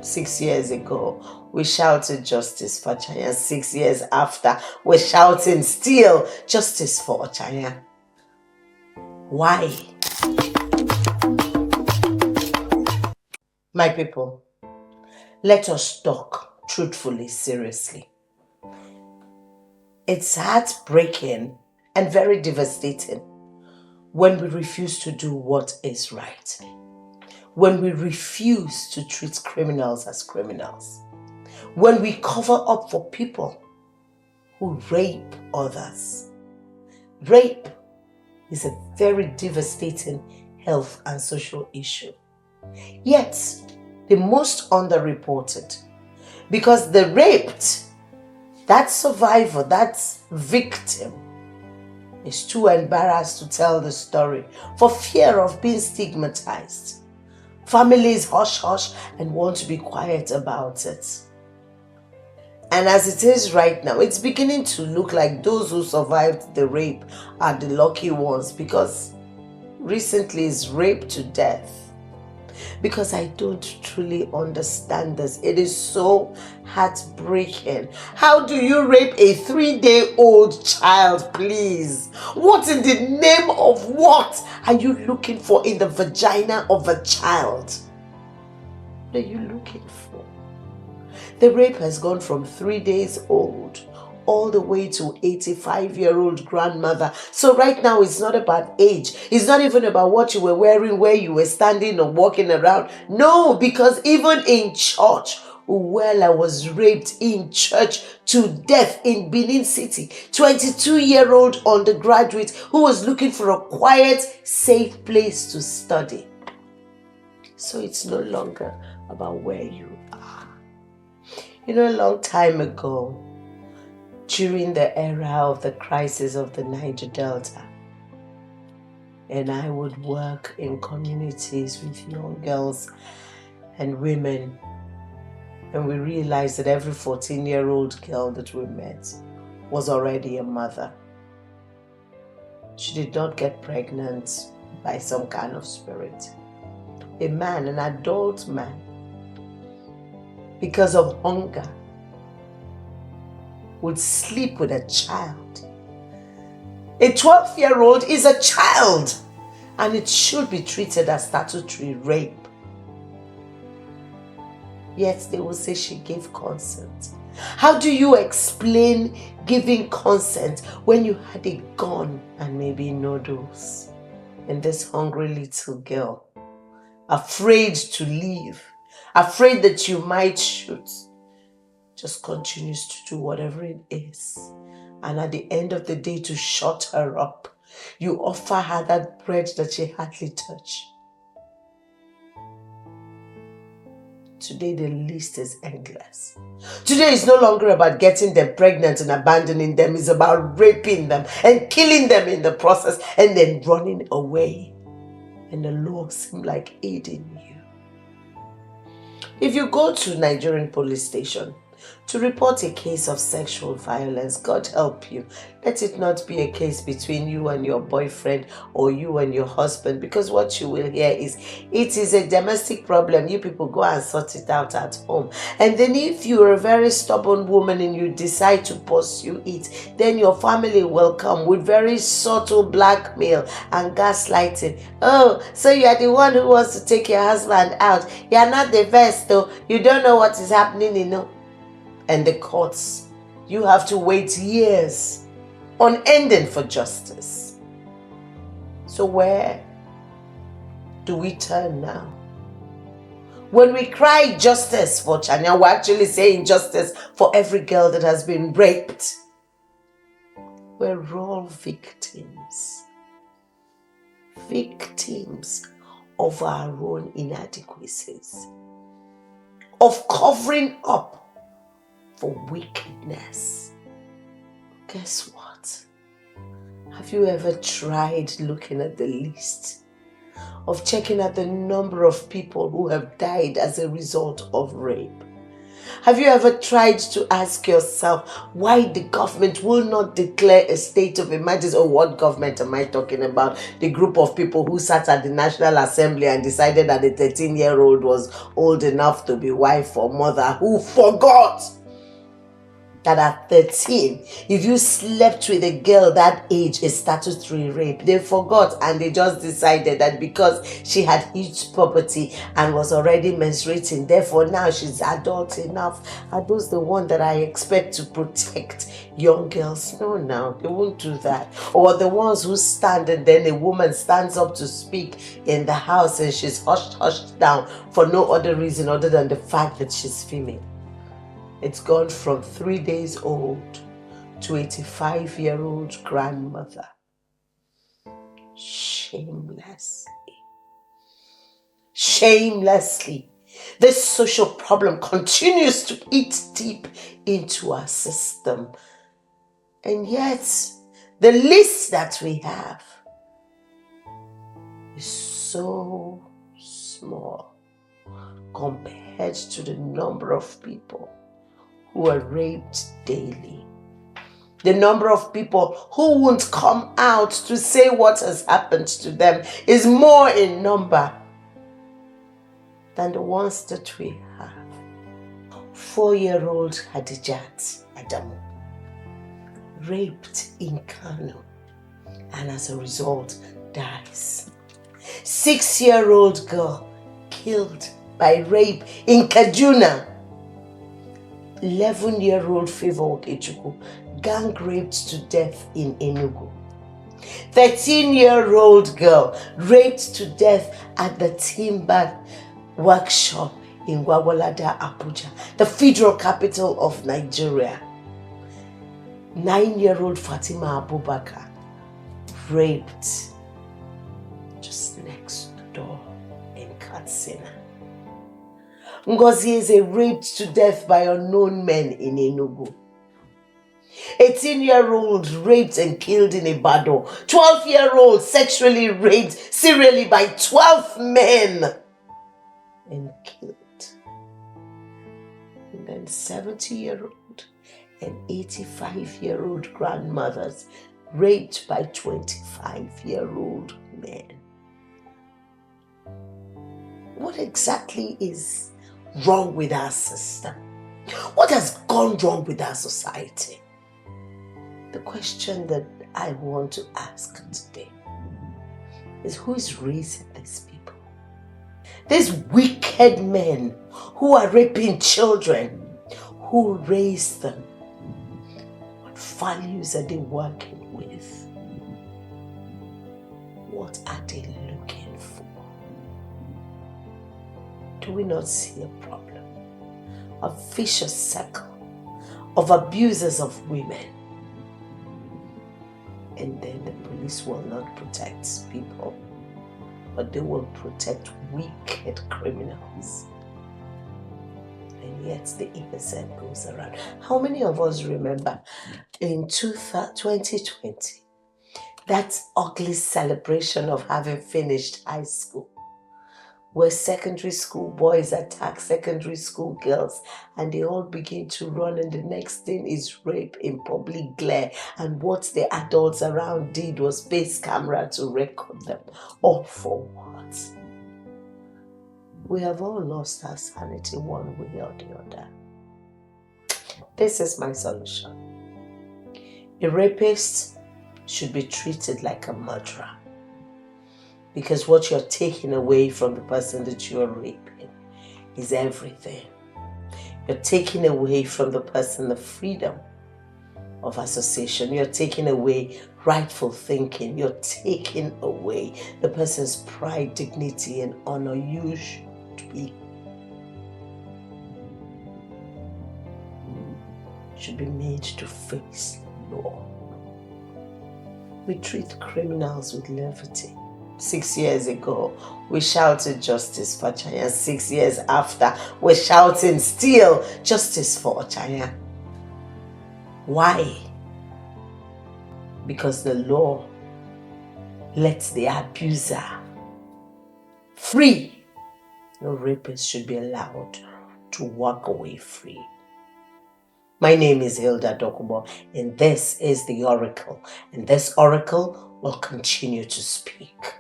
6 years ago, we shouted justice for Ochanya. 6 years after, we're shouting still justice for Ochanya. Why? My people, let us talk truthfully, seriously. It's heartbreaking and very devastating when we refuse to do what is right. When we refuse to treat criminals as criminals. When we cover up for people who rape others. Rape is a very devastating health and social issue. Yet, the most underreported. Because the raped, that survivor, that victim, is too embarrassed to tell the story for fear of being stigmatized. Families hush and want to be quiet about it. And as it is right now, it's beginning to look like those who survived the rape are the lucky ones, because recently it's rape to death. Because I don't truly understand this. It is so heartbreaking. How do you rape a 3-day-old child, please? What in the name of what are you looking for in the vagina of a child? What are you looking for? The rape has gone from 3 days old all the way to 85-year-old grandmother. So right now, it's not about age. It's not even about what you were wearing, where you were standing or walking around. No, because even in church, Uwela was raped in church to death in Benin City. 22-year-old undergraduate who was looking for a quiet, safe place to study. So it's no longer about where you are. You know, a long time ago, during the era of the crisis of the Niger Delta, and I would work in communities with young girls and women, and we realized that every 14-year-old girl that we met was already a mother. She did not get pregnant by some kind of spirit. A man, an adult man, because of hunger, would sleep with a child. A 12-year-old is a child, and it should be treated as statutory rape. Yet they will say she gave consent. How do you explain giving consent when you had a gun and maybe noodles? And this hungry little girl, afraid to leave, afraid that you might shoot, just continues to do whatever it is. And at the end of the day, to shut her up, you offer her that bread that she hardly touched. Today, the list is endless. Today is no longer about getting them pregnant and abandoning them. It's about raping them and killing them in the process and then running away. And the law seems like aiding you. If you go to Nigerian police station to report a case of sexual violence, God help you. Let it not be a case between you and your boyfriend or you and your husband, because what you will hear is, it is a domestic problem. You people go and sort it out at home. And then if you are a very stubborn woman and you decide to pursue it, then your family will come with very subtle blackmail and gaslighting. Oh, so you are the one who wants to take your husband out. You are not the best though. You don't know what is happening, you know. And the courts, you have to wait years unending for justice. So where do we turn now? When we cry justice for Ochanya, we're actually saying justice for every girl that has been raped. We're all victims. Victims of our own inadequacies. Of covering up for wickedness. Guess what? Have you ever tried looking at the list of checking out the number of people who have died as a result of rape? Have you ever tried to ask yourself why the government will not declare a state of emergency? Or what government am I talking about? The group of people who sat at the National Assembly and decided that the 13-year-old was old enough to be wife or mother, who forgot that at 13, if you slept with a girl that age, is statutory rape. They forgot, and they just decided that because she had huge property and was already menstruating, therefore now she's adult enough. Are those the ones that I expect to protect young girls? No, they won't do that. Or the ones who stand and then a woman stands up to speak in the house and she's hushed down for no other reason other than the fact that she's female. It's gone from 3 days old to 85-year-old grandmother. Shamelessly, this social problem continues to eat deep into our system. And yet, the list that we have is so small compared to the number of people who are raped daily. The number of people who won't come out to say what has happened to them is more in number than the ones that we have. 4-year-old Hadijat Adamu, raped in Kano, and as a result dies. 6-year-old girl killed by rape in Kaduna. 11-year-old Favor Okechukwu gang raped to death in Enugu. 13-year-old girl raped to death at the timber workshop in Gwagwalada, Abuja, the federal capital of Nigeria. 9-year-old Fatima Abubakar raped just next door in Katsina. Ngozi Eze raped to death by unknown men in Enugu. 18-year-old raped and killed in Ibadan. 12-year-old sexually raped serially by 12 men and killed. And then 70-year-old and 85-year-old grandmothers raped by 25-year-old men. What exactly is wrong with our system? What has gone wrong with our society? The question that I want to ask today is, who is raising these people? These wicked men who are raping children, who raised them? What values are they working with? What are they looking for? Do we not see a problem? A vicious circle of abusers of women. And then the police will not protect people, but they will protect wicked criminals. And yet the innocent goes around. How many of us remember in 2020, that ugly celebration of having finished high school, where secondary school boys attack secondary school girls and they all begin to run, and the next thing is rape in public glare, and what the adults around did was face camera to record them. All for what? We have all lost our sanity one way or the other. This is my solution. A rapist should be treated like a murderer. Because what you're taking away from the person that you're raping is everything. You're taking away from the person the freedom of association. You're taking away rightful thinking. You're taking away the person's pride, dignity, and honor. You should be made to face the law. We treat criminals with levity. 6 years ago, we shouted justice for Ochanya. 6 years after, we're shouting still justice for Ochanya. Why? Because the law lets the abuser free. No rapist should be allowed to walk away free. My name is Hilda Dokubo, and this is the Oracle, and this Oracle will continue to speak.